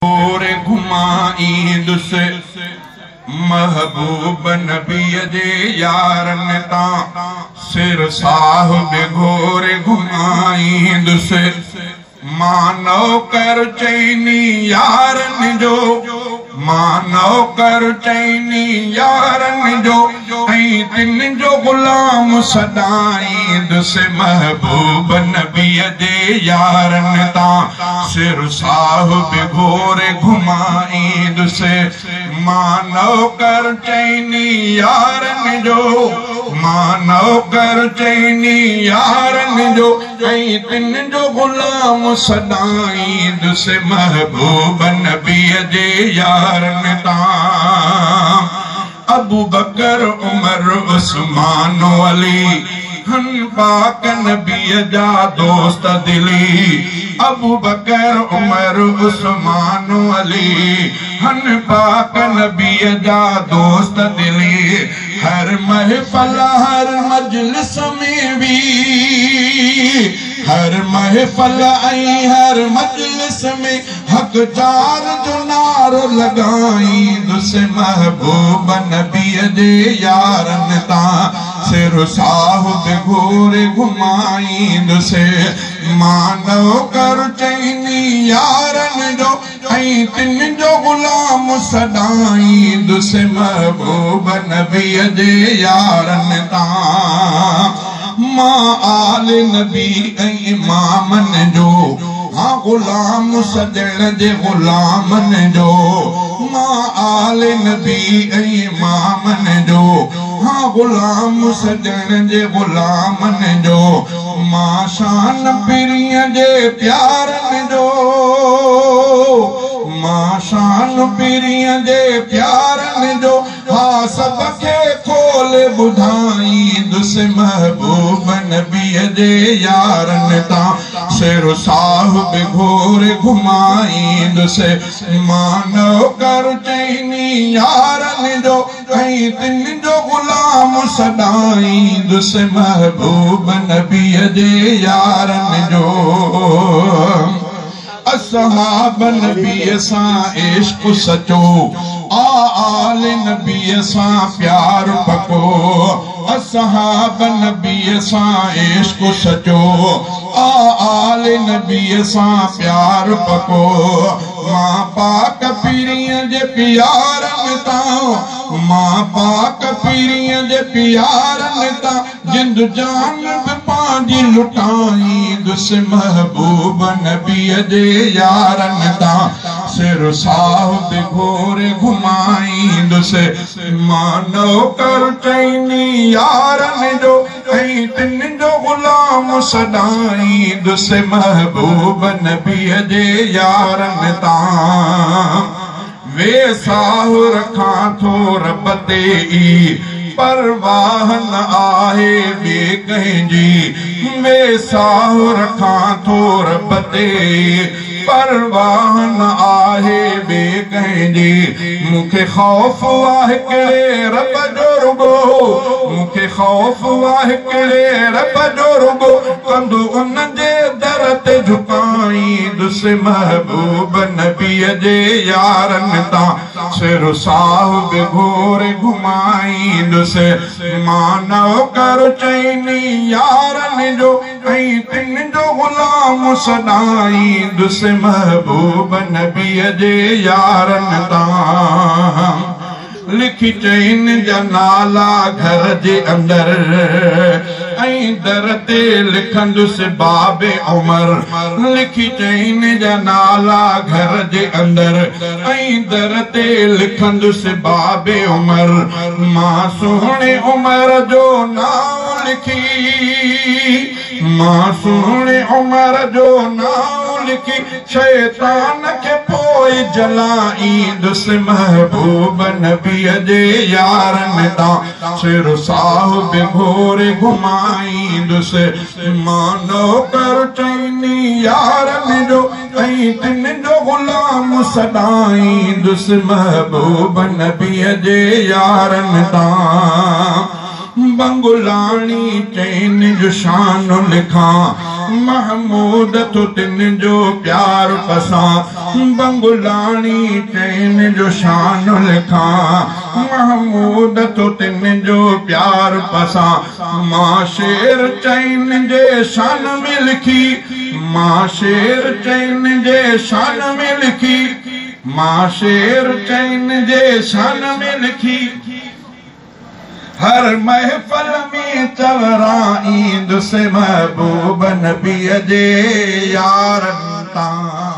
पूरे घुमाईंदुस महबूब नबी जे यारन ता सिर साहिब घोरे घुमाईंदुस मानो कर चैनी यारन जो मानो कर चैनी यारन जो तिन जो गुलाम सदाईंदुस महबूब नबी जे यारन ता सिर साहिब घोरे घुमाईंदुस मानो कर चैनी यारन जो मानो कर चैनी यारन जो तिन जो गुलाम सदाईंदुस महबूब नबी जे यारन ता अबू बकर उमर उस्मान अली हन पाक नबी जा दोस्त दिली अबू बकर उमर उस्मान अली हन पाक नबी जा दोस्त दिली हर महफल हर मजलिस में भी हर महफल हर मजलिस में हक चार जो नारो लगाईंदुस महबूब नबी जे यारन ता सिर साहिब घोरे घुमाईंदुस मानो कर चैनी यारन जो तिन जो गुलाम सदाईंदुस महबूब नबी जे यारन ता मां आल नबी इमामन जो हाँ गुलाम सजण जे गुलामन जो मां आल नबी इमामन जो हाँ गुलाम सजण जे गुलामन जो मां शान पिरिय जे प्यारन जो मां शान पिरिय जे प्यारन जो हाँ सब खे खोल ॿुधाईंदुस महबूब नबी जे यारन ता सिर साहिब घोरे घुमाईंदुस मानो कर चैनी यारन जो तिन जो गुलाम सदाईंदुस महबूब नबी जे यारन जो असहाब नबी सां इश्क सचो आल नबी सां प्यार पको असहाब नबी सां इश्क सचो आल नबी सां प्यार पको मां पाक पीरिय जे प्यारन ता मां पाक पीरिय जे प्यारन ता जिंद जान पांजी लुटाईंदुस महबूब नबी जे यारन ता सिर साहिब घोरे घुमाईंदुस मानो कर चैनी यारन जो तिन जो गुलाम सदाईंदुस महबूब नबी जे यारन ता वे साहु रखां थो रब ते परवाह न आहे वे कंहिंजी वे साहु रखां थो रब ते परवाह न आहे वे कंहिंजी मूंखे ख़ौफ़ आहे कहिड़े रब जो रुगो मूंखे ख़ौफ़ आहे कहिड़े रब जो रुगो कंदो उन जे दर ते झुकाईंदुस महबूब नबी जे यारन ता सिर साहिब घोरे घुमाईंदुस मानो कर चैनी यारन जो तिन जो गुलाम सदाईंदुस महबूब नबी जे यारन ता लिखी चैन जा नाला घर जे अंदर दर ते लिखंदुस बाबे उमर लिखी चैन जा नाला घर जे अंदर दर ते लिखंदुस बाबे उमर मां सोहणे उमर जो नाम लिखी मां सोहणे उमर जो नाम लिखी शैतान के पोइ जलाईंदुस महबूब नबी जे यारन ता सिर साहिब घोरे घुमाईंदुस मानो कर चैनी यारन जो तिन जो गुलाम सदाईंदुस महबूब नबी जे यारन ता बंगुलानी चैन जो शान लिखा महमूद तो तिन जो प्यार पसा बंगुलानी चैन जो शान लिखा महमूद तो तिन जो प्यार पसा मां शेर चैन जे शान में लिखी मां शेर चैन जे शान में लिखी मां शेर चैन जे शान में लिखी हर महफल में चवराईंदुसि महबूब नबी जे यारनि तां